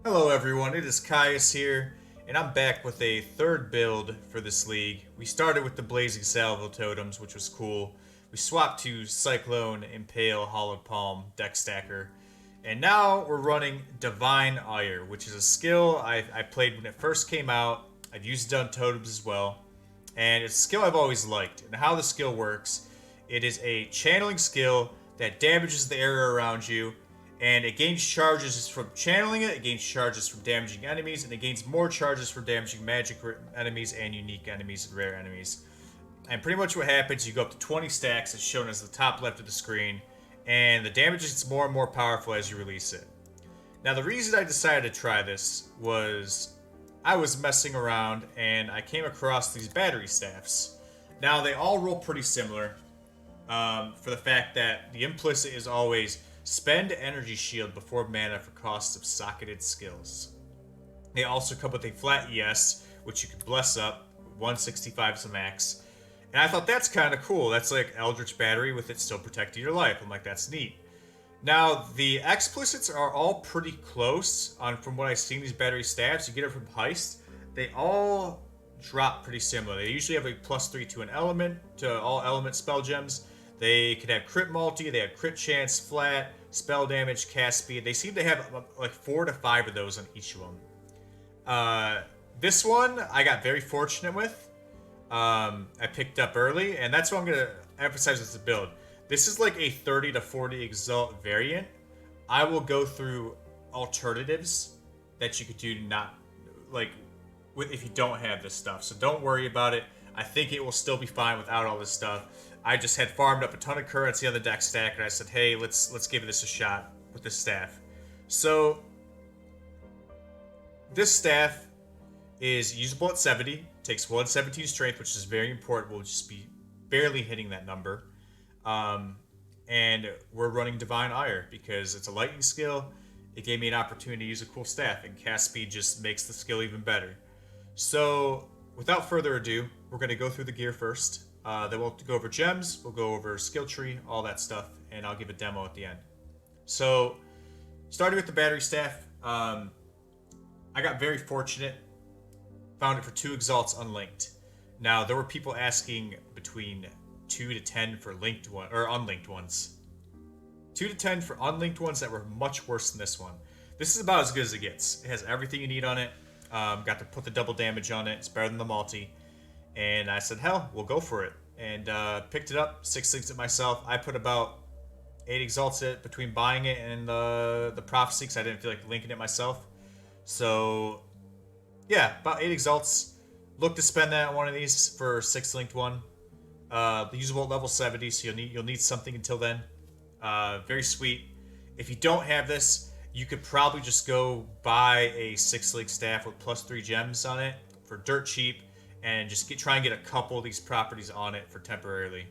Hello everyone, it is Caius here, and I'm back with a third build for this league. We started with the Blazing Salvo totems, which was cool. We swapped to Cyclone, Impale, Hollowed Palm, Deck Stacker, and now we're running Divine Ire, which is a skill I played when it first came out. I've used it on totems as well, and it's a skill I've always liked. And how the skill works, it is a channeling skill that damages the area around you, and it gains charges from channeling it, it gains charges from damaging enemies, and it gains more charges from damaging magic enemies and unique enemies and rare enemies. And pretty much what happens, you go up to 20 stacks, it's shown as the top left of the screen, and the damage gets more and more powerful as you release it. Now, the reason I decided to try this was I was messing around and I came across these battery staffs. Now, they all roll pretty similar, for the fact that the implicit is always spend energy shield before mana for costs of socketed skills. They also come with a flat ES, which you can bless up. 165 is the max. And I thought that's kind of cool. That's like Eldritch Battery with it still protecting your life. I'm like, that's neat. Now, the explicits are all pretty close on from what I've seen these battery staffs. You get it from Heist. They all drop pretty similar. They usually have a +3 to an element, to all element spell gems. They could have crit multi, they have crit chance, flat, spell damage, cast speed. They seem to have like 4 to 5 of those on each of them. This one I got very fortunate with. I picked up early, and that's what I'm going to emphasize with the build. This is like a 30 to 40 Exalt variant. I will go through alternatives that you could do not like if you don't have this stuff. So don't worry about it. I think it will still be fine without all this stuff. I just had farmed up a ton of currency on the deck stack, and I said, hey, let's give this a shot with this staff. So this staff is usable at 70, takes 117 strength, which is very important. We'll just be barely hitting that number. And we're running Divine Ire because it's a lightning skill. It gave me an opportunity to use a cool staff, and cast speed just makes the skill even better. So without further ado, we're going to go through the gear first. Then we'll go over gems, we'll go over skill tree, all that stuff, and I'll give a demo at the end. So, starting with the battery staff, I got very fortunate. Found it for 2 exalts unlinked. Now, there were people asking between 2 to 10 for linked one or unlinked ones. 2 to 10 for unlinked ones that were much worse than this one. This is about as good as it gets. It has everything you need on it. Got to put the double damage on it. It's better than the multi. And I said, hell, we'll go for it. And picked it up, 6 linked it myself. I put about 8 exalts it between buying it and the prophecy because I didn't feel like linking it myself. So, yeah, about 8 exalts. Look to spend that on one of these for 6 linked one. Usable at level 70, so you'll need something until then. Very sweet. If you don't have this, you could probably just go buy a 6 link staff with +3 gems on it for dirt cheap. And just try and get a couple of these properties on it for temporarily.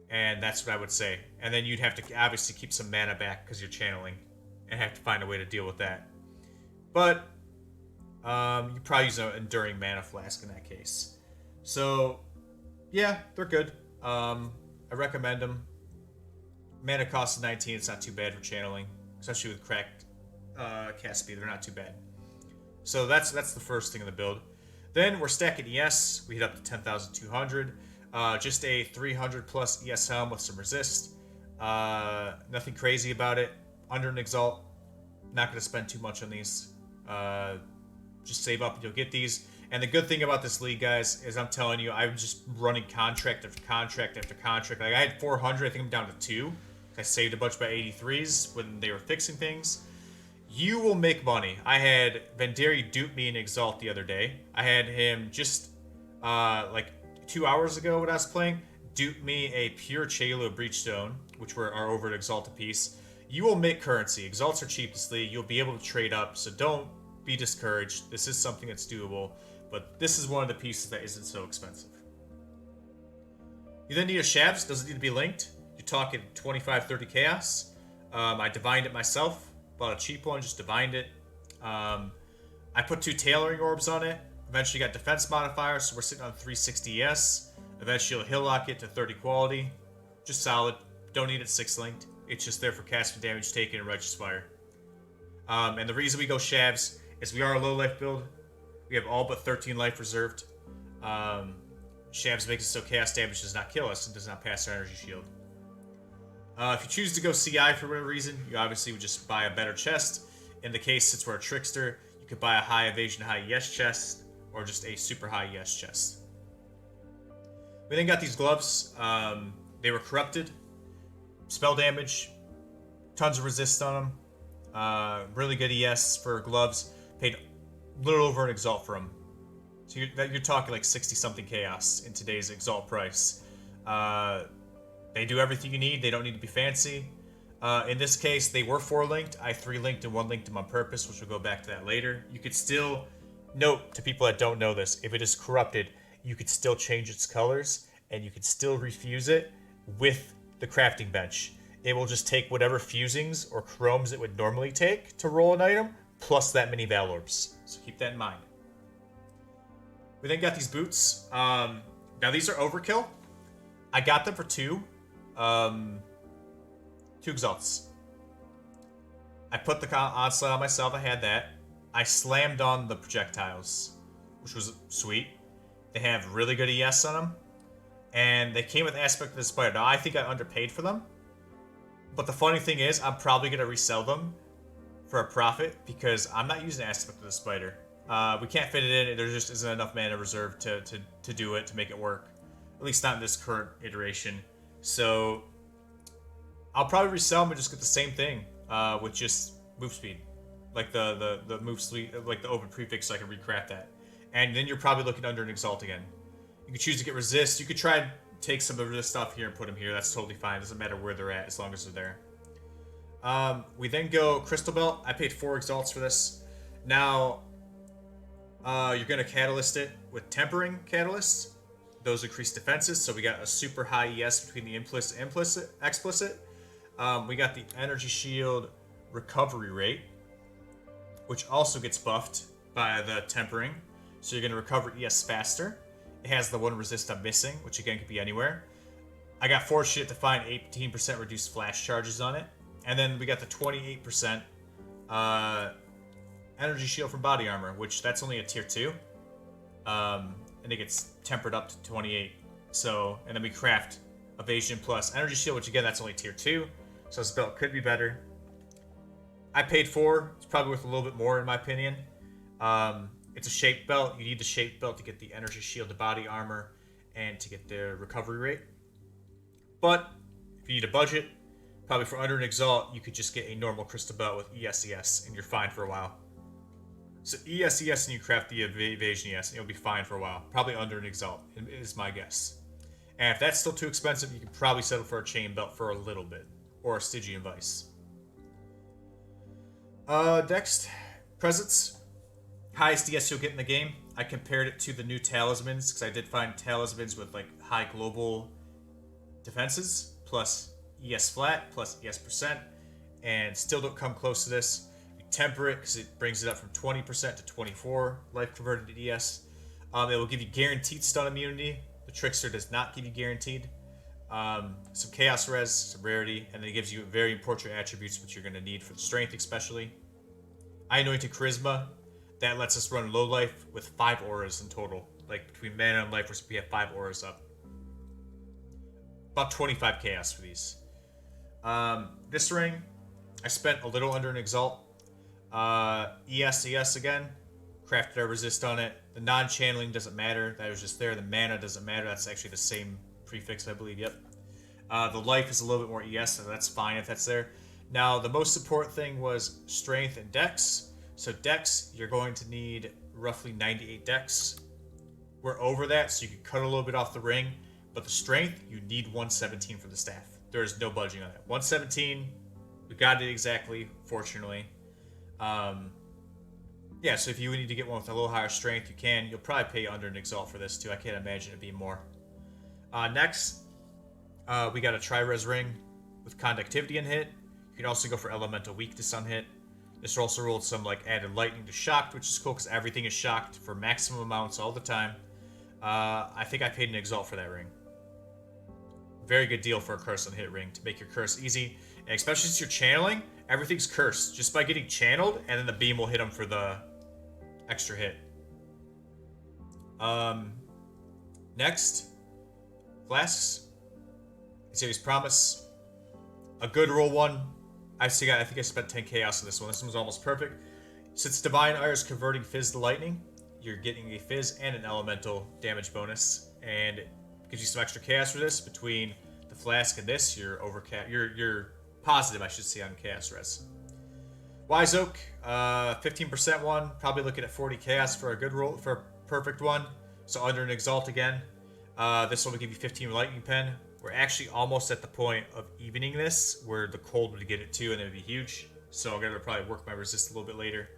And that's what I would say. And then you'd have to obviously keep some mana back because you're channeling. And have to find a way to deal with that. But you probably use an Enduring Mana Flask in that case. So, yeah, they're good. I recommend them. Mana cost of 19, it's not too bad for channeling. Especially with cracked cast speed, they're not too bad. So that's the first thing in the build. Then we're stacking ES. We hit up to 10,200. Just a 300 plus ES helm with some resist. Nothing crazy about it. Under an exalt. Not going to spend too much on these. Just save up and you'll get these. And the good thing about this league, guys, is I'm telling you, I'm just running contract after contract after contract. Like I had 400. I think I'm down to 2. I saved a bunch by 83s when they were fixing things. You will make money. I had Venderi dupe me in Exalt the other day. I had him just like 2 hours ago when I was playing, dupe me a pure Chalo Breachstone, which are over at Exalt a piece. You will make currency. Exalts are cheap this league. You'll be able to trade up, so don't be discouraged. This is something that's doable, but this is one of the pieces that isn't so expensive. You then need a Shabs. Doesn't need to be linked. You're talking 25, 30 chaos. I divined it myself. Bought a cheap one, just divined it. I put 2 tailoring orbs on it. Eventually got defense modifier, so we're sitting on 360 ES. Eventually you'll hill lock it to 30 quality. Just solid. Don't need it 6 linked. It's just there for casting damage taken and Righteous Fire. And the reason we go Shavs is we are a low life build. We have all but 13 life reserved. Um, Shavs makes it so chaos damage does not kill us and does not pass our energy shield. If you choose to go CI for whatever reason, you obviously would just buy a better chest. In the case, since we're a trickster, you could buy a high evasion, high yes chest, or just a super high yes chest. We then got these gloves. They were corrupted, spell damage, tons of resist on them. Really good ES for gloves. Paid a little over an exalt for them. So you're talking like 60 something chaos in today's exalt price. They do everything you need. They don't need to be fancy. In this case, they were 4-linked. I 3-linked and 1-linked them on purpose, which we'll go back to that later. You could still, note to people that don't know this, if it is corrupted, you could still change its colors, and you could still refuse it with the crafting bench. It will just take whatever fusings or chromes it would normally take to roll an item, plus that many Val Orbs. So keep that in mind. We then got these boots. Now these are overkill. I got them for 2. 2 exalts. I put the onslaught on myself. I had that. I slammed on the projectiles, which was sweet. They have really good ES on them, and they came with aspect of the spider. Now I think I underpaid for them, but the funny thing is, I'm probably gonna resell them for a profit because I'm not using aspect of the spider. We can't fit it in. There just isn't enough mana reserved to do it, to make it work. At least not in this current iteration. So I'll probably resell them and just get the same thing with just move speed, like the move speed, like the open prefix, so I can recraft that. And then you're probably looking under an exalt again. You could choose to get resist. You could try and take some of this stuff here and put them here. That's totally fine. Doesn't matter where they're at as long as they're there. We then go crystal belt. I paid 4 exalts for this. Now you're gonna catalyst it with tempering catalysts. Those increase defenses, so we got a super high ES between the implicit and explicit. We got the energy shield recovery rate, which also gets buffed by the tempering, so you're going to recover ES faster. It has the 1 resist I'm missing, which again could be anywhere. I got fortunate to find 18% reduced flash charges on it, and then we got the 28% energy shield from body armor, which that's only a tier 2. And it gets tempered up to 28. So, and then we craft evasion plus energy shield, which again, that's only tier 2. So this belt could be better. I paid 4. It's probably worth a little bit more in my opinion. It's a shaped belt. You need the shaped belt to get the energy shield, the body armor, and to get the recovery rate. But if you need a budget, probably for under an exalt, you could just get a normal crystal belt with ES, and you're fine for a while. So ES, and you craft the evasion ES, and you'll be fine for a while. Probably under an exalt, is my guess. And if that's still too expensive, you can probably settle for a chain belt for a little bit. Or a Stygian Vice. Next, presents. Highest DS you'll get in the game. I compared it to the new talismans, because I did find talismans with like high global defenses, plus ES flat, plus ES %, and still don't come close to this. Temper it because it brings it up from 20% to 24 life converted to ES. It will give you guaranteed stun immunity. The Trickster does not give you guaranteed. Some chaos res, some rarity, and then it gives you very important attributes which you're going to need for the strength especially. I anointed charisma. That lets us run low life with 5 auras in total. Like between mana and life, we have 5 auras up. About 25 chaos for these. This ring, I spent a little under an exalt. ES again. Crafted our resist on it. The non-channeling doesn't matter. That was just there. The mana doesn't matter. That's actually the same prefix, I believe. Yep. The life is a little bit more ES, so that's fine if that's there. Now, the most important thing was strength and dex. So dex, you're going to need roughly 98 dex. We're over that, so you can cut a little bit off the ring. But the strength, you need 117 for the staff. There is no budging on that. 117, we got it exactly, fortunately. Yeah, so if you need to get one with a little higher strength, you can. You'll probably pay under an exalt for this too. I can't imagine it being more. Next, we got a tri-res ring with conductivity in hit. You can also go for elemental weakness on hit. This also rolled some like added lightning to shocked, which is cool because everything is shocked for maximum amounts all the time. I think I paid an exalt for that ring. Very good deal for a curse on hit ring to make your curse easy. And especially since you're channeling, everything's cursed. Just by getting channeled, and then the beam will hit them for the extra hit. Next, flasks. Series Promise. A good roll one. I think I spent 10 chaos on this one. This one was almost perfect. Since Divine Ire is converting Fizz to Lightning, you're getting a Fizz and an Elemental damage bonus, and it gives you some extra chaos for this. Between the flask and this, you're you're positive, I should say, on chaos res. Wise Oak, 15% one. Probably looking at 40 chaos for a good roll, for a perfect one. So under an Exalt again. This one will give you 15 Lightning Pen. We're actually almost at the point of evening this, where the cold would get it too, and it would be huge. So I'm gonna probably work my resist a little bit later.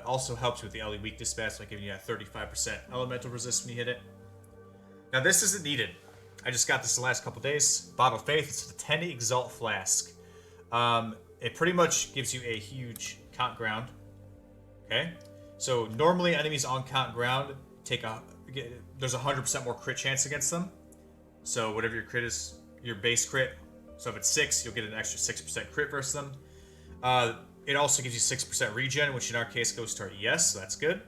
Also helps with the LE weakness stats by giving you a 35% elemental resist when you hit it. Now this isn't needed. I just got this the last couple days. Bottle of Faith. It's the 10 Exalt Flask. It pretty much gives you a huge count ground. Okay, so normally enemies on count ground there's 100% more crit chance against them. So whatever your crit is, your base crit. So if it's 6, you'll get an extra 6% crit versus them. It also gives you 6% regen, which in our case goes to our ES, so that's good.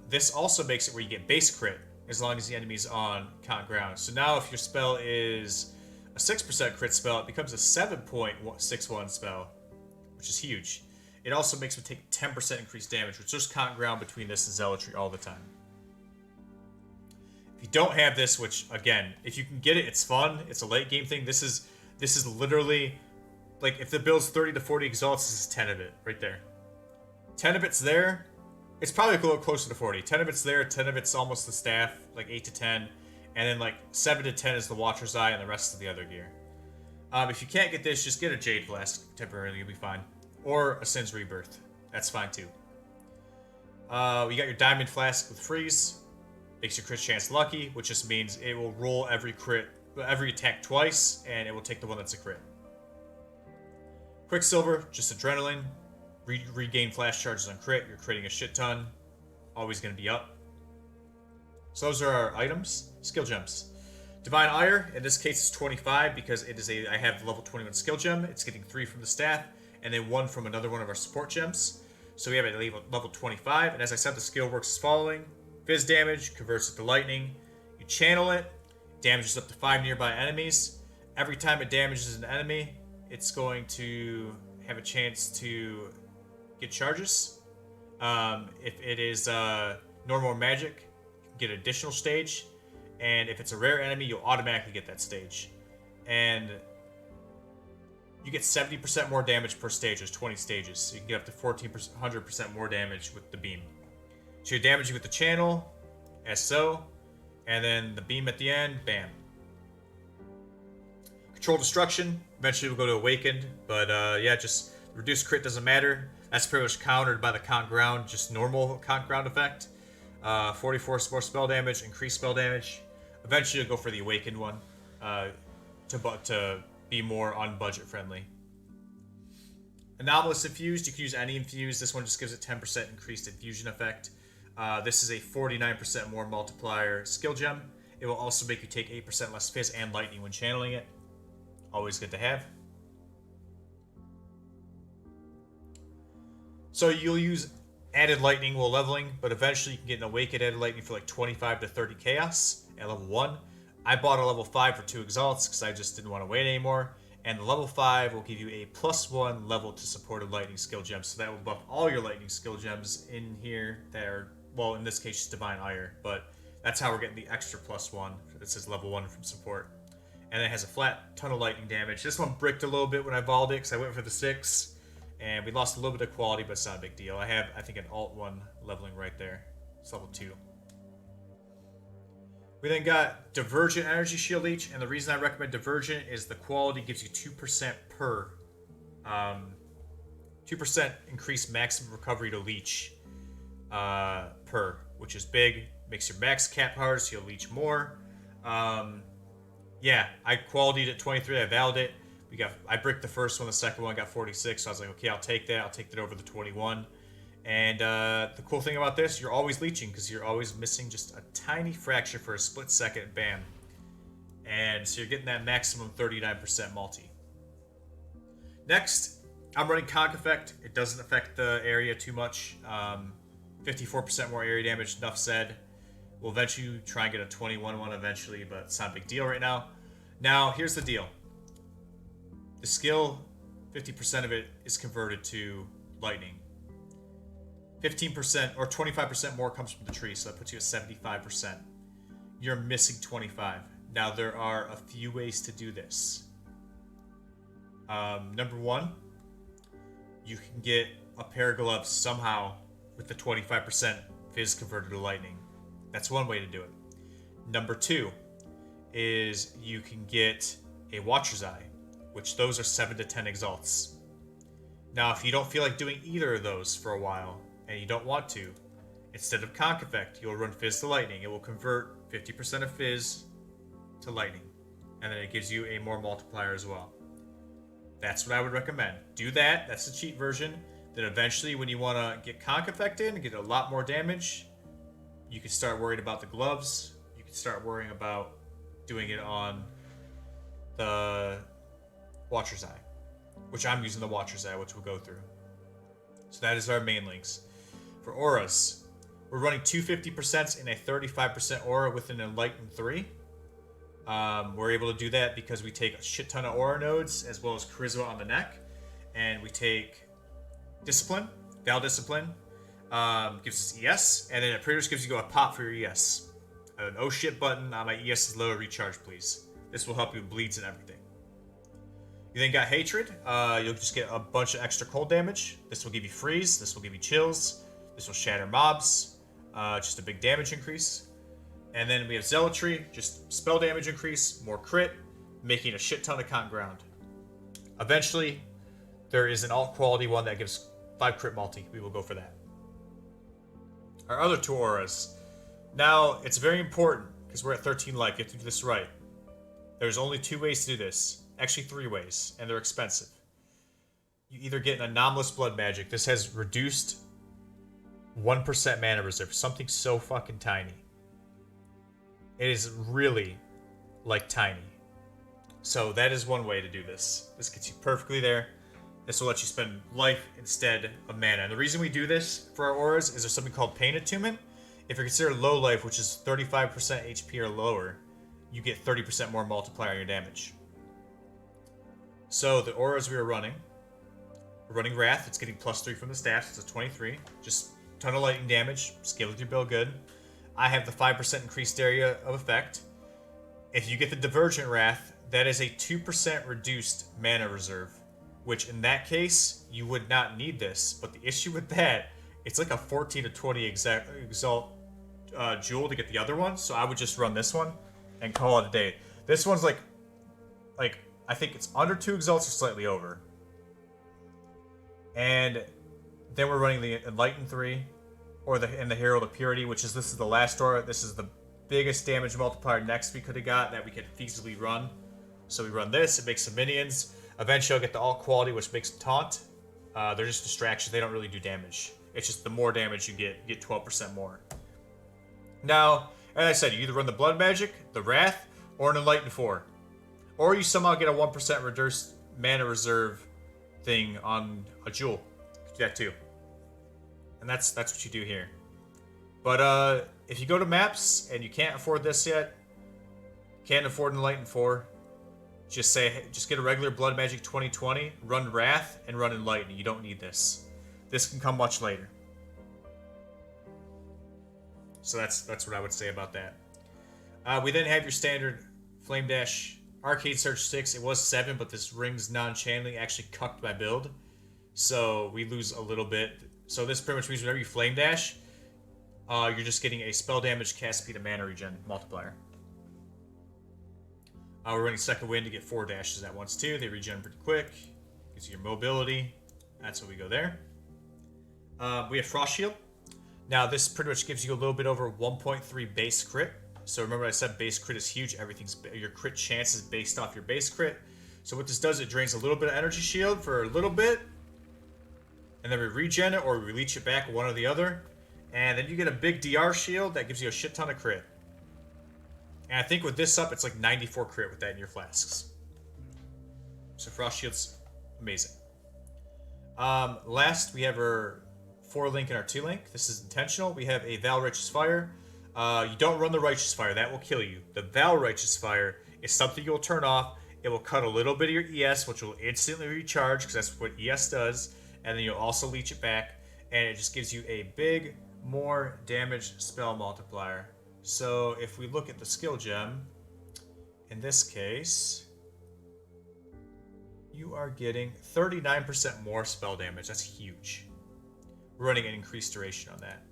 This also makes it where you get base crit as long as the enemy's on count ground. So now if your spell is a 6% crit spell, it becomes a 7.61 spell, which is huge. It also makes it take 10% increased damage, which there's count ground between this and Zealotry all the time. If you don't have this, which again, if you can get it, it's fun. It's a late game thing. This is literally like if the build's 30 to 40 exalts, this is 10 of it right there. 10 of it's there. It's probably a little closer to 40. 10 of it's there. 10 of it's almost the staff, like 8 to 10, and then like 7 to 10 is the Watcher's Eye and the rest of the other gear. If you can't get this, just get a Jade Flask temporarily. You'll be fine. Or a Sin's Rebirth. That's fine too. We got your Diamond Flask with Freeze. Makes your crit chance lucky, which just means it will roll every attack twice, and it will take the one that's a crit. Quicksilver, just Adrenaline. Regain flash charges on crit. You're critting a shit ton. Always going to be up. So those are our items. Skill gems. Divine Ire, in this case, is 25 because I have level 21 skill gem. It's getting 3 from the staff, and then 1 from another one of our support gems. So we have it at level 25, and as I said, the skill works as following. Fizz damage, converts it to lightning. You channel it, damages up to 5 nearby enemies. Every time it damages an enemy, it's going to have a chance to get charges. If it is normal or magic, you can get an additional stage. And if it's a rare enemy, you'll automatically get that stage. And you get 70% more damage per stage. There's 20 stages, so you can get up to 100% more damage with the beam. So you're damaging with the channel, as so, and then the beam at the end, bam. Control Destruction, eventually we'll go to Awakened, but yeah, just reduced crit doesn't matter. That's pretty much countered by the count ground, just normal count ground effect. 44 more spell damage, increased spell damage. Eventually you'll go for the Awakened one, to be more unbudget friendly. Anomalous Infused, you can use any infused. This one just gives it 10% increased infusion effect. This is a 49% more multiplier skill gem. It will also make you take 8% less Fizz and Lightning when channeling it. Always good to have. So you'll use added Lightning while leveling, but eventually you can get an Awakened added Lightning for like 25 to 30 Chaos at level 1. I bought a level 5 for 2 Exalts because I just didn't want to wait anymore. And the level 5 will give you a +1 level to supported Lightning skill gems. So that will buff all your Lightning skill gems in here that are, well, in this case, just Divine Ire. But that's how we're getting the extra +1. This says level 1 from support. And it has a flat ton of Lightning damage. This one bricked a little bit when I volleyed it because I went for the 6. And we lost a little bit of quality, but it's not a big deal. I have, I think, an Alt 1 leveling right there. It's level 2. We then got Divergent Energy Shield Leech, and the reason I recommend Divergent is the quality gives you 2% per 2% increased maximum recovery to leech per, which is big. Makes your max cap harder, so you'll leech more. Yeah, I qualityed at 23. I valid it. I bricked the first one, the second one got 46. So I was like, okay, I'll take that. I'll take that over the 21. And the cool thing about this, you're always leeching because you're always missing just a tiny fracture for a split second. Bam. And so you're getting that maximum 39% multi. Next, I'm running Conk Effect. It doesn't affect the area too much. 54% more area damage, enough said. We'll eventually try and get a 21 one eventually, but it's not a big deal right now. Now, here's the deal. The skill, 50% of it is converted to lightning. 15% or 25% more comes from the tree, so that puts you at 75%. You're missing 25. Now, there are a few ways to do this. Number one, you can get a pair of gloves somehow with the 25% fizz converted to lightning. That's one way to do it. Number two is you can get a Watcher's Eye, which those are 7 to 10 exalts. Now, if you don't feel like doing either of those for a while, and you don't want to, instead of Conk Effect, you'll run Fizz to Lightning. It will convert 50% of Fizz to Lightning, and then it gives you a more multiplier as well. That's what I would recommend. Do that. That's the cheat version. Then eventually, when you want to get Conk Effect in and get a lot more damage, you can start worrying about the gloves. You can start worrying about doing it on the Watcher's Eye, which I'm using the Watcher's Eye, which we'll go through. So that is our main links. For auras, we're running 250% in a 35% aura with an Enlightened 3. We're able to do that because we take a shit ton of aura nodes as well as charisma on the neck, and we take discipline, Val Discipline, gives us ES, and then it pretty much gives you a pop for your ES. An oh shit button on my ES is low, recharge please. This will help you with bleeds and everything. You then got Hatred. You'll just get a bunch of extra cold damage. This will give you freeze. This will give you chills. This will shatter mobs. Just a big damage increase. And then we have Zealotry. Just spell damage increase. More crit. Making a shit ton of con ground. Eventually, there is an alt quality one that gives 5 crit multi. We will go for that. Our other two auras. Now, it's very important because we're at 13 life. You have to do this right. There's only 2 ways to do this. Actually 3 ways, and they're expensive. You either get an Anomalous Blood Magic. This has reduced 1% mana reserve. Something so fucking tiny. It is really, like, tiny. So that is one way to do this. This gets you perfectly there. This will let you spend life instead of mana. And the reason we do this for our auras is there's something called Pain Attunement. If you're considered low life, which is 35% HP or lower, you get 30% more multiplier on your damage. So the auras we are running, we're running Wrath. It's getting +3 from the staff. It's a 23. Just a ton of lightning damage. Scale with your bill good. I have the 5% increased area of effect. If you get the Divergent Wrath, that is a 2% reduced mana reserve, which in that case, you would not need this. But the issue with that, it's like a 14 to 20 exalt jewel to get the other one. So I would just run this one and call it a day. This one's like I think it's under 2 exalts or slightly over. And then we're running the Enlightened 3, or the Herald of Purity, which is, this is the last aura. This is the biggest damage multiplier next we could have got that we could feasibly run. So we run this, it makes some minions. Eventually I'll get the alt quality, which makes taunt. They're just distractions, they don't really do damage. It's just the more damage you get 12% more. Now, as I said, you either run the Blood Magic, the Wrath, or an Enlightened 4. Or you somehow get a 1% reduced mana reserve thing on a jewel. You can do that too. And that's what you do here. But if you go to maps and you can't afford this yet, can't afford an Enlightened 4, just get a regular Blood Magic 2020, run Wrath, and run Enlightened. You don't need this. This can come much later. So that's what I would say about that. We then have your standard Flame Dash Arcade Surge 6. It was 7, but this Ring's non-channeling actually cucked my build. So we lose a little bit. So this pretty much means whenever you Flame Dash, you're just getting a spell damage, cast speed, and mana regen multiplier. We're running Second Wind to get 4 dashes at once too. They regen pretty quick. Gives you your mobility. That's what we go there. We have Frost Shield. Now this pretty much gives you a little bit over 1.3 base crit. So remember I said base crit is huge. Your crit chance is based off your base crit. So what this does, it drains a little bit of energy shield for a little bit. And then we regen it or we leech it back, one or the other. And then you get a big DR shield that gives you a shit ton of crit. And I think with this up, it's like 94 crit with that in your flasks. So Frost Shield's amazing. Last, we have our 4-link and our 2-link. This is intentional. We have a Val Righteous Fire. You don't run the Righteous Fire. That will kill you. The Val Righteous Fire is something you'll turn off. It will cut a little bit of your ES, which will instantly recharge, because that's what ES does. And then you'll also leech it back. And it just gives you a big, more damage spell multiplier. So if we look at the skill gem, in this case, you are getting 39% more spell damage. That's huge. We're running an increased duration on that.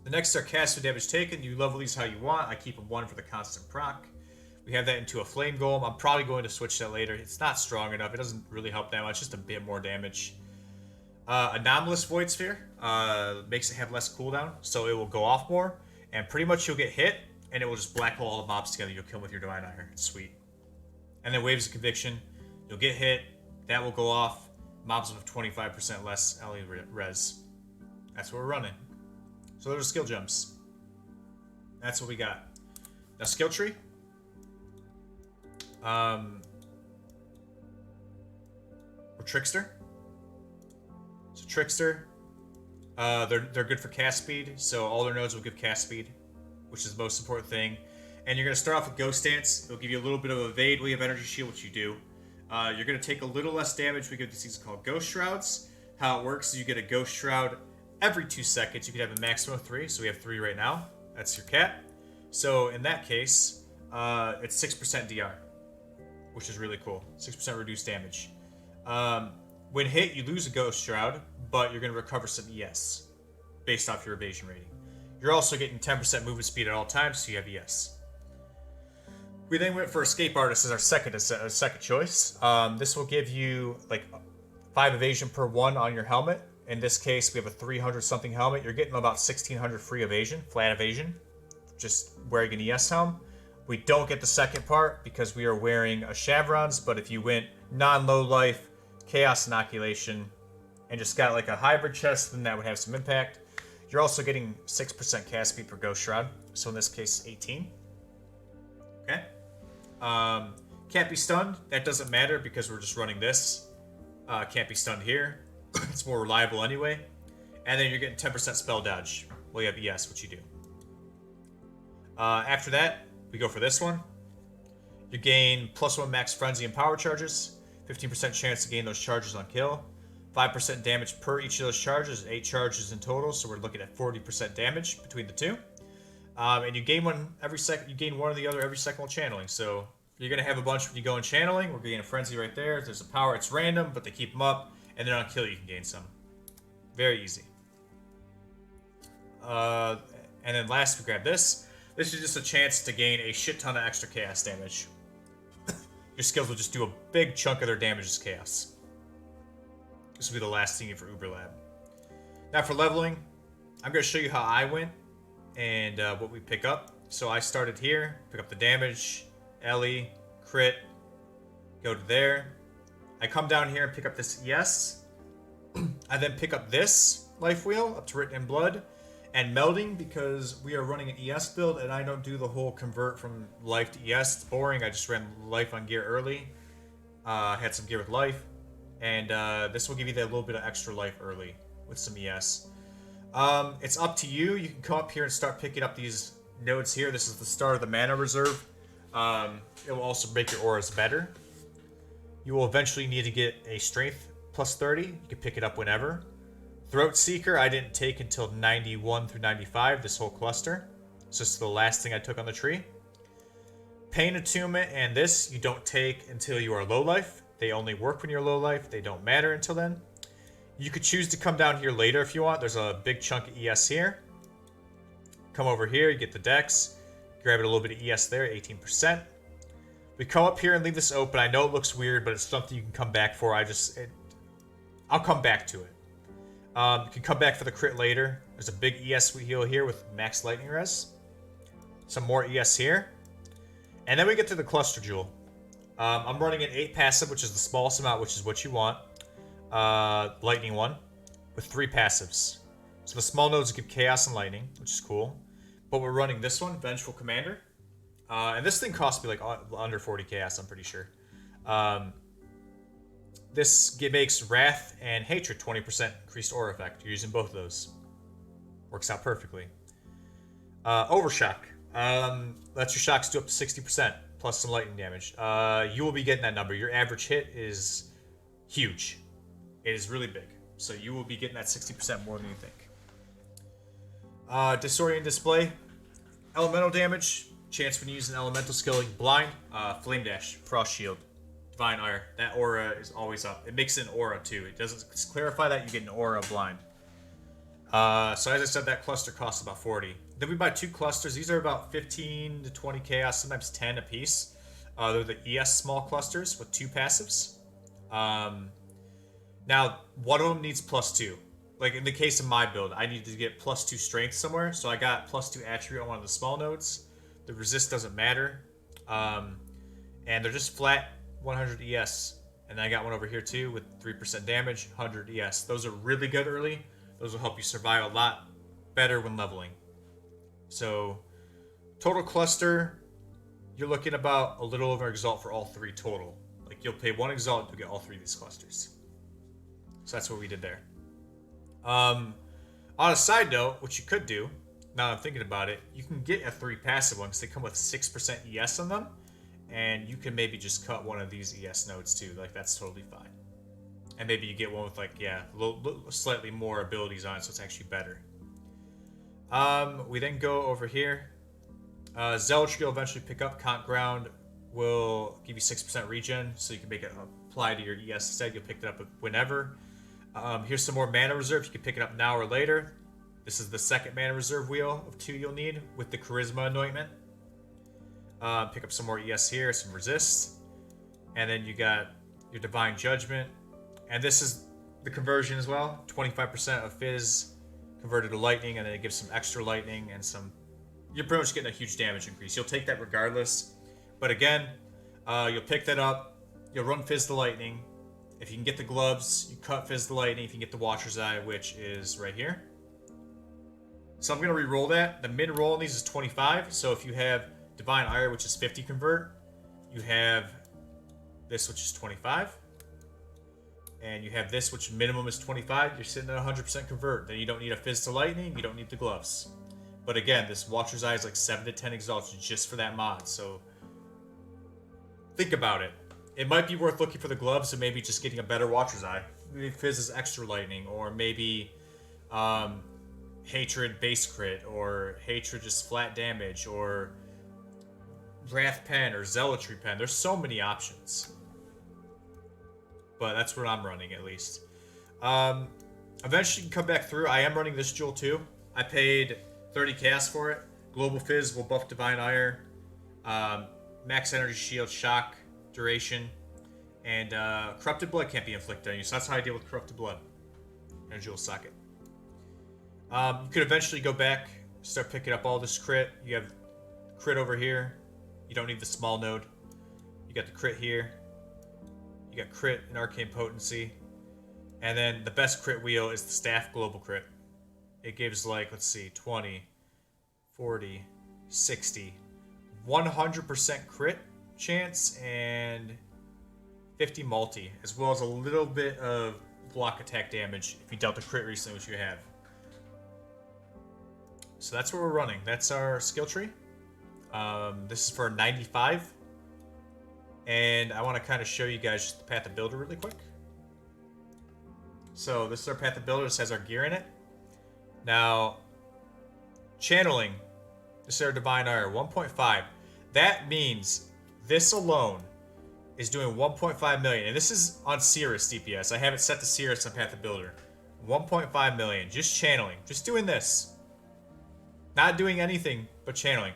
The next are cast damage taken. You level these how you want. I keep them 1 for the constant proc. We have that into a flame golem. I'm probably going to switch that later. It's not strong enough. It doesn't really help that much. Just a bit more damage. Anomalous Void Sphere makes it have less cooldown, so it will go off more. And pretty much you'll get hit, and it will just black hole all the mobs together. You'll kill them with your Divine Ire. It's sweet. And then Waves of Conviction. You'll get hit. That will go off. Mobs will have 25% less LE res. That's what we're running. So those are skill gems. That's what we got. Now skill tree. We're Trickster. So Trickster. They're good for cast speed, so all their nodes will give cast speed, which is the most important thing. And you're going to start off with Ghost Dance. It'll give you a little bit of evade while you have Energy Shield, which you do. You're going to take a little less damage. We get these things called Ghost Shrouds. How it works is you get a Ghost Shroud every 2 seconds. You can have a maximum of 3, so we have 3 right now. That's your cap. So in that case, it's 6% DR, which is really cool. 6% reduced damage. When hit, you lose a Ghost Shroud, but you're going to recover some ES based off your evasion rating. You're also getting 10% movement speed at all times, so you have ES. We then went for Escape Artist as our second choice. This will give you like 5 evasion per 1 on your helmet. In this case, we have a 300 something helmet. You're getting about 1600 free evasion, flat evasion, just wearing an ES helm. We don't get the second part because we are wearing a Chevrons, but if you went non-low life, Chaos Inoculation, and just got like a hybrid chest, then that would have some impact. You're also getting 6% cast speed per Ghost Shroud, so in this case, 18. Okay. Can't be stunned. That doesn't matter because we're just running this. Can't be stunned here. It's more reliable anyway. And then you're getting 10% spell dodge. Well, you have ES, which you do. After that, we go for this one. You gain +1 max frenzy and power charges. 15% chance to gain those charges on kill. 5% damage per each of those charges. 8 charges in total, so we're looking at 40% damage between the two. And you gain one every second. You gain one or the other every second while channeling. So you're gonna have a bunch when you go in channeling. We're getting a frenzy right there. There's a power. It's random, but they keep them up. And then on kill, you can gain some. Very easy. And then last, we grab this. This is just a chance to gain a shit ton of extra chaos damage. Your skills will just do a big chunk of their damage as chaos. This will be the last thing for Uber Lab. Now for leveling, I'm going to show you how I went and what we pick up. So I started here, pick up the damage, Ellie, crit, go to there. I come down here and pick up this ES. I then pick up this life wheel up to Written in Blood and melding because we are running an ES build and I don't do the whole convert from life to ES. It's boring. I just ran life on gear early. Had some gear with life. And this will give you that little bit of extra life early with some ES. It's up to you. You can come up here and start picking up these nodes here. This is the start of the mana reserve. It will also make your auras better. You will eventually need to get a strength +30. You can pick it up whenever. Throat Seeker I didn't take until 91 through 95, this whole cluster. So this is the last thing I took on the tree. Pain Attunement and this you don't take until you are low life. They only work when you're low life. They don't matter until then. You could choose to come down here later if you want. There's a big chunk of ES here. Come over here, you get the dex. Grab it a little bit of ES there, 18%. We come up here and leave this open. I know it looks weird, but it's something you can come back for. I'll come back to it. You can come back for the crit later. There's a big ES heal here with max lightning res. Some more ES here. And then we get to the cluster jewel. I'm running an 8 passive, which is the smallest amount, which is what you want. Lightning one, with 3 passives. So the small nodes give chaos and lightning, which is cool. But we're running this one, Vengeful Commander. And this thing cost me like under 40 chaos, I'm pretty sure. Um, this makes Wrath and Hatred 20% increased aura effect. You're using both of those. Works out perfectly. Overshock. Lets your shocks do up to 60% plus some lightning damage. You will be getting that number. Your average hit is huge. It is really big. So you will be getting that 60% more than you think. Disorient Display. Elemental damage. Chance when you use an elemental skill like Blind. Flame Dash. Frost Shield. Divine Ire. That aura is always up. It makes it an aura too. It doesn't clarify that you get an aura Blind. So as I said, that cluster costs about 40. Then we buy 2 clusters. These are about 15 to 20 chaos, sometimes 10 a piece. They're the ES small clusters with 2 passives. Now, one of them needs +2. Like in the case of my build, I needed to get +2 strength somewhere, so I got +2 attribute on one of the small nodes. The resist doesn't matter. And they're just flat 100 ES. And then I got one over here too with 3% damage, 100 ES. Those are really good early. Those will help you survive a lot better when leveling. So, total cluster, you're looking about a little over Exalt for all 3 total. Like, you'll pay 1 Exalt to get all 3 of these clusters. So that's what we did there. On a side note, what you could do, now I'm thinking about it, you can get a 3 passive one because they come with 6% ES on them. And you can maybe just cut one of these ES nodes too. Like, that's totally fine. And maybe you get one with, like, yeah, slightly more abilities on it, so it's actually better. We then go over here. Zealotry will eventually pick up. Conk Ground will give you 6% regen, so you can make it apply to your ES instead. You'll pick it up whenever. Here's some more mana reserve. You can pick it up now or later. This is the second mana reserve wheel of 2 you'll need with the Charisma Anointment. Pick up some more ES here, some resist. And then you got your Divine Judgment. And this is the conversion as well. 25% of Fizz converted to lightning, and then it gives some extra lightning and some... You're pretty much getting a huge damage increase. You'll take that regardless. But again, you'll pick that up. You'll run Fizz to lightning. If you can get the gloves, you cut Fizz to lightning. If you can get the Watcher's Eye, which is right here. So I'm going to re-roll that. The mid-roll on these is 25. So if you have Divine Ire, which is 50 convert, you have this, which is 25. And you have this, which minimum is 25. You're sitting at 100% convert. Then you don't need a Fizz to lightning. You don't need the gloves. But again, this Watcher's Eye is like 7 to 10 exalts just for that mod. So think about it. It might be worth looking for the gloves and maybe just getting a better Watcher's Eye. Maybe Fizz is extra lightning, or maybe Hatred base crit, or Hatred just flat damage, or Wrath Pen, or Zealotry Pen. There's so many options. But that's what I'm running, at least. Eventually you can come back through. I am running this jewel too. I paid 30 chaos for it. Global Fizz will buff Divine Ire. Max Energy Shield, Shock, Duration. And Corrupted Blood can't be inflicted on you, so that's how I deal with Corrupted Blood. And a jewel socket. You could eventually go back, start picking up all this crit. You have crit over here. You don't need the small node. You got the crit here. You got crit and Arcane Potency. And then the best crit wheel is the Staff Global Crit. It gives, like, let's see, 20, 40, 60, 100% crit chance, and 50 multi, as well as a little bit of block attack damage if you dealt a crit recently, which you have. So that's what we're running. That's our skill tree. This is for 95. And I want to kind of show you guys just the Path of Builder really quick. So this is our Path of Builder. This has our gear in it. Now, channeling. This is our Divine Ire, 1.5. That means this alone is doing 1.5 million. And this is on Cirrus DPS. I have it set to Cirrus on Path of Builder. 1.5 million. Just channeling. Just doing this. Not doing anything but channeling.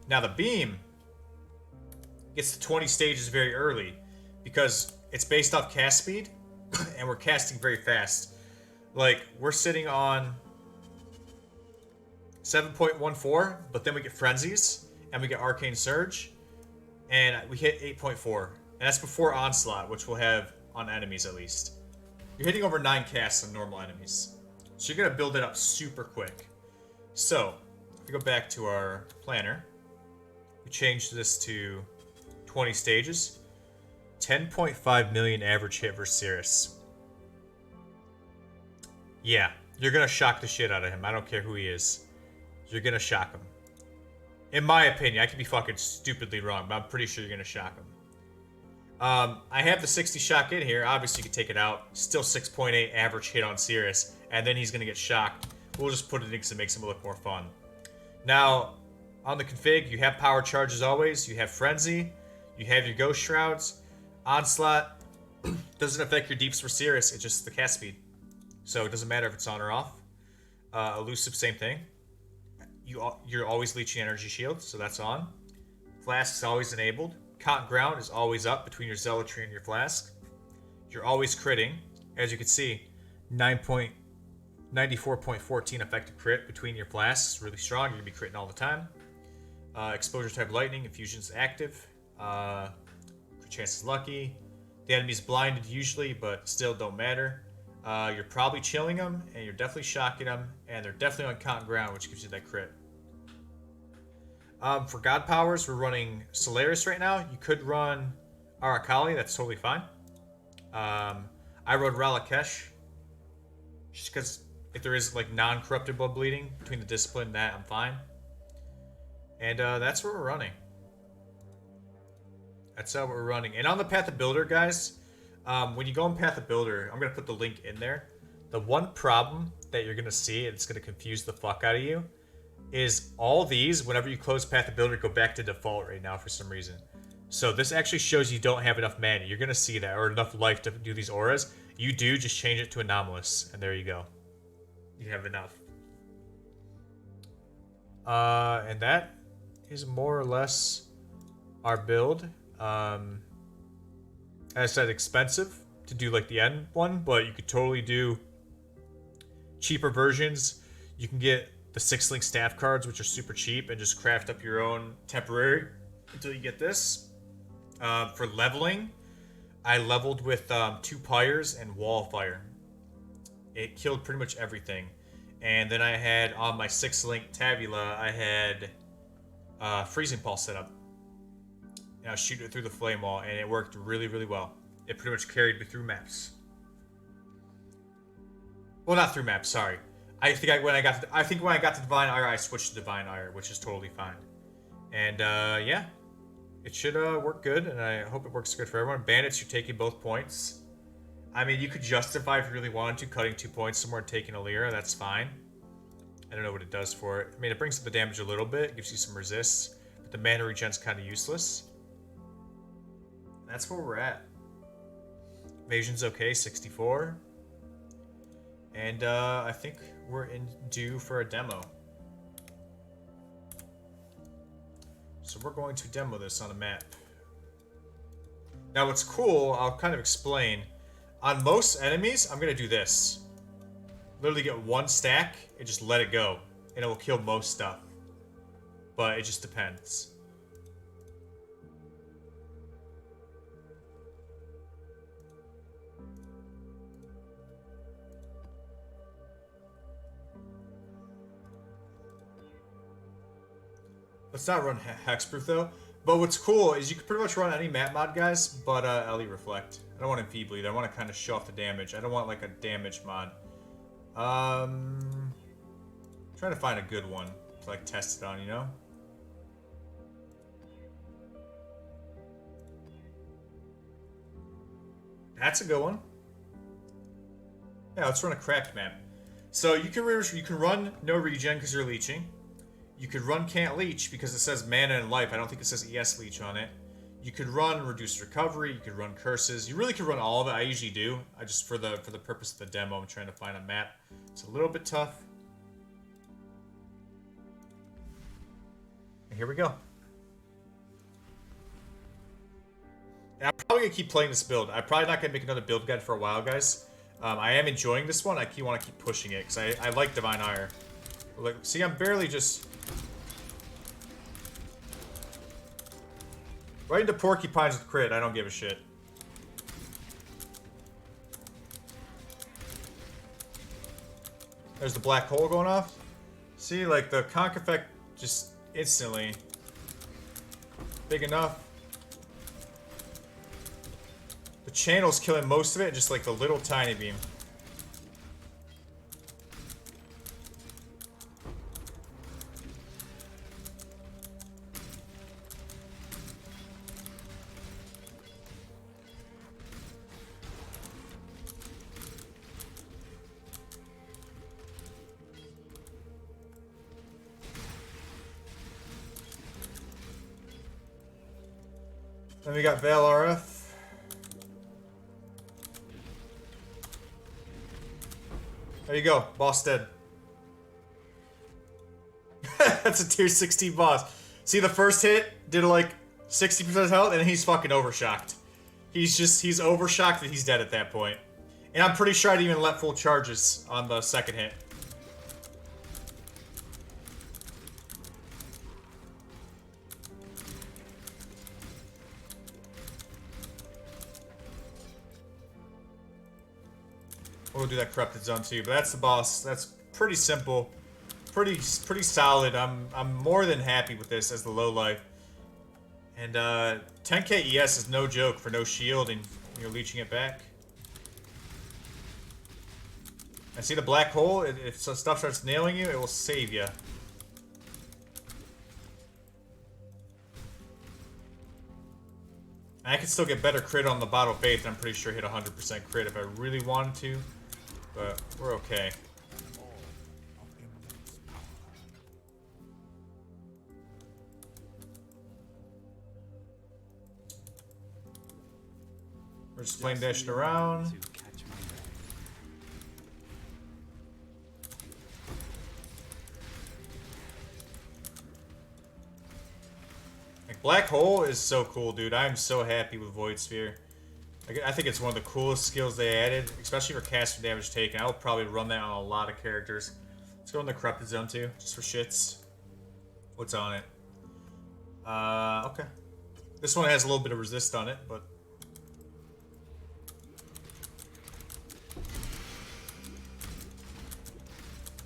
Now the beam gets to 20 stages very early because it's based off cast speed and we're casting very fast. Like, we're sitting on 7.14, but then we get Frenzies and we get Arcane Surge and we hit 8.4. And that's before Onslaught, which we'll have on enemies at least. You're hitting over 9 casts on normal enemies. So you're going to build it up super quick. So, if we go back to our planner, We changed this to 20 stages. 10.5 million average hit versus Cirrus. Yeah, you're gonna shock the shit out of him. I don't care who he is. You're gonna shock him. In my opinion, I could be fucking stupidly wrong, but I'm pretty sure you're gonna shock him. I have the 60 shock in here. Obviously, you can take it out. Still 6.8 average hit on Cirrus, and then he's gonna get shocked. We'll just put it in because it makes him look more fun. Now, on the config, you have power charge as always. You have frenzy. You have your ghost shrouds. Onslaught doesn't affect your deeps for Cirrus. It's just the cast speed, so it doesn't matter if it's on or off. Elusive, same thing. You're always leeching energy shield, so that's on. Flask is always enabled. Caught ground is always up between your zealotry and your flask. You're always critting. As you can see, 94.14 effective crit between your flasks. Really strong. You're going to be critting all the time. Exposure type lightning. Infusion's active. Crit chance is lucky. The enemy's blinded usually, but still don't matter. You're probably chilling them, and you're definitely shocking them, and they're definitely on caught ground, which gives you that crit. For God powers, we're running Solaris right now. You could run Arakali, that's totally fine. I run Ralakesh, just because if there is like non-corrupted blood bleeding between the discipline and that, I'm fine. And that's what we're running. That's how we're running. And on the Path of Builder, guys, when you go on Path of Builder, I'm going to put the link in there. The one problem that you're going to see, and it's going to confuse the fuck out of you, is all these, whenever you close Path of Builder, go back to default right now for some reason. So this actually shows you don't have enough mana. You're going to see that, or enough life to do these auras. You do, just change it to anomalous, and there you go. You have enough. And that is more or less our build. As I said, expensive to do like the end one, but you could totally do cheaper versions. You can get the 6-link staff cards, which are super cheap, and just craft up your own temporary until you get this. For leveling, I leveled with 2 pyres and wall fire. It killed pretty much everything. And then I had on my 6-link tabula, I had freezing pulse set up. And I was shooting it through the flame wall, and it worked really, really well. It pretty much carried me through maps. Well, not through maps. Sorry. I think when I got to Divine Ire, I switched to Divine Ire, which is totally fine. And yeah, it should work good, and I hope it works good for everyone. Bandits, you're taking both points. I mean, you could justify if you really wanted to cutting 2 points somewhere and taking a Lyra. That's fine. I don't know what it does for it. I mean, it brings up the damage a little bit, gives you some resists, but the mana regen's kind of useless. That's where we're at. Evasion's okay, 64. And I think we're due for a demo. So we're going to demo this on a map. Now what's cool, I'll kind of explain. On most enemies, I'm going to do this. Literally get 1 stack and just let it go. And it will kill most stuff. But it just depends. Let's not run Hexproof though. But what's cool is you can pretty much run any map mod, guys, but LE Reflect. I don't want Enfeeble either. I want to kind of show off the damage. I don't want like a damage mod. Trying to find a good one to like test it on, you know? That's a good one. Yeah, let's run a cracked map. So you can run no regen because you're leeching. You could run can't leech because it says mana and life. I don't think it says ES leech on it. You could run reduced recovery. You could run curses. You really could run all of it. I usually do. I just for the purpose of the demo, I'm trying to find a map. It's a little bit tough. And here we go. And I'm probably gonna keep playing this build. I'm probably not gonna make another build guide for a while, guys. I am enjoying this one. I want to keep pushing it because I like Divine Ire. Like, see, I'm barely just right into porcupines with crit. I don't give a shit. There's the black hole going off. See, like the conk effect just instantly big enough. The channel's killing most of it, just like the little tiny beam. Then we got Veil RF. There you go, boss dead. That's a tier 16 boss. See, the first hit did like 60% health, and he's fucking overshocked. He's overshocked that he's dead at that point. And I'm pretty sure I didn't even let full charges on the second hit. We'll do that corrupted zone too, but that's the boss. That's pretty simple, pretty solid. I'm more than happy with this as the low life. And 10k ES is no joke for no shield, and you're leeching it back. I see the black hole. If some stuff starts nailing you, it will save you. I can still get better crit on the Bottle of Faith, and I'm pretty sure hit 100% crit if I really wanted to. But we're okay. We're just flame dashing around. Like, Black Hole is so cool, dude. I'm so happy with Void Sphere. I think it's one of the coolest skills they added, especially for casting damage taken. I will probably run that on a lot of characters. Let's go in the corrupted zone too, just for shits. What's on it? Okay. This one has a little bit of resist on it, but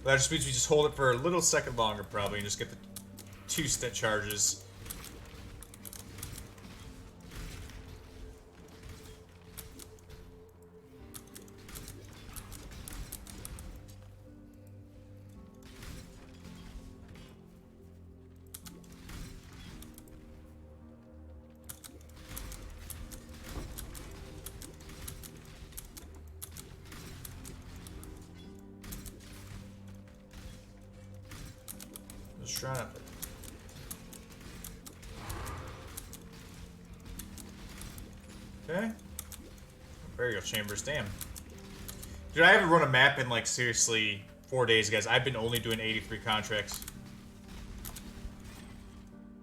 that just means we just hold it for a little second longer, probably, and just get the 2-step charges. Trying up it. Okay. Burial chambers, damn. Dude, I haven't run a map in like seriously 4 days, guys. I've been only doing 83 contracts.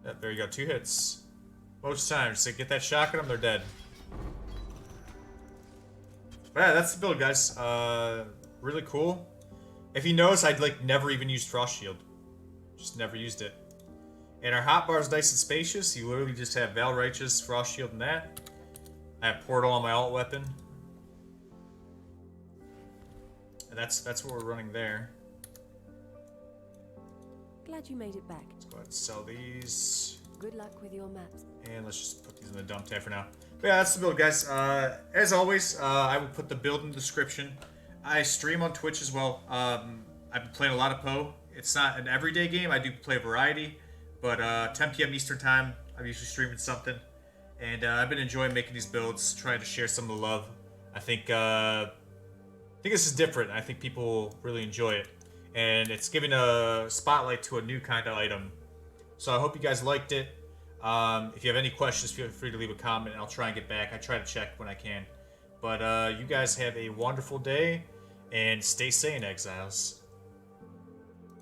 Yep, there you go, 2 hits. Most times, so get that shotgun them, they're dead. But yeah, that's the build, guys. Really cool. If you notice, I'd like never even used Frost Shield. Just never used it. And our hotbar is nice and spacious. You literally just have Val Righteous, Frost Shield, and that. I have Portal on my alt weapon. And that's what we're running there. Glad you made it back. Let's go ahead and sell these. Good luck with your maps. And let's just put these in the dump tab for now. But yeah, that's the build, guys. As always, I will put the build in the description. I stream on Twitch as well. I've been playing a lot of Poe. It's not an everyday game. I do play a variety, but 10 p.m. Eastern time, I'm usually streaming something, and I've been enjoying making these builds, trying to share some of the love. I think this is different. I think people really enjoy it, and it's giving a spotlight to a new kind of item. So I hope you guys liked it. If you have any questions, feel free to leave a comment, and I'll try and get back. I try to check when I can. But you guys have a wonderful day, and stay sane, Exiles.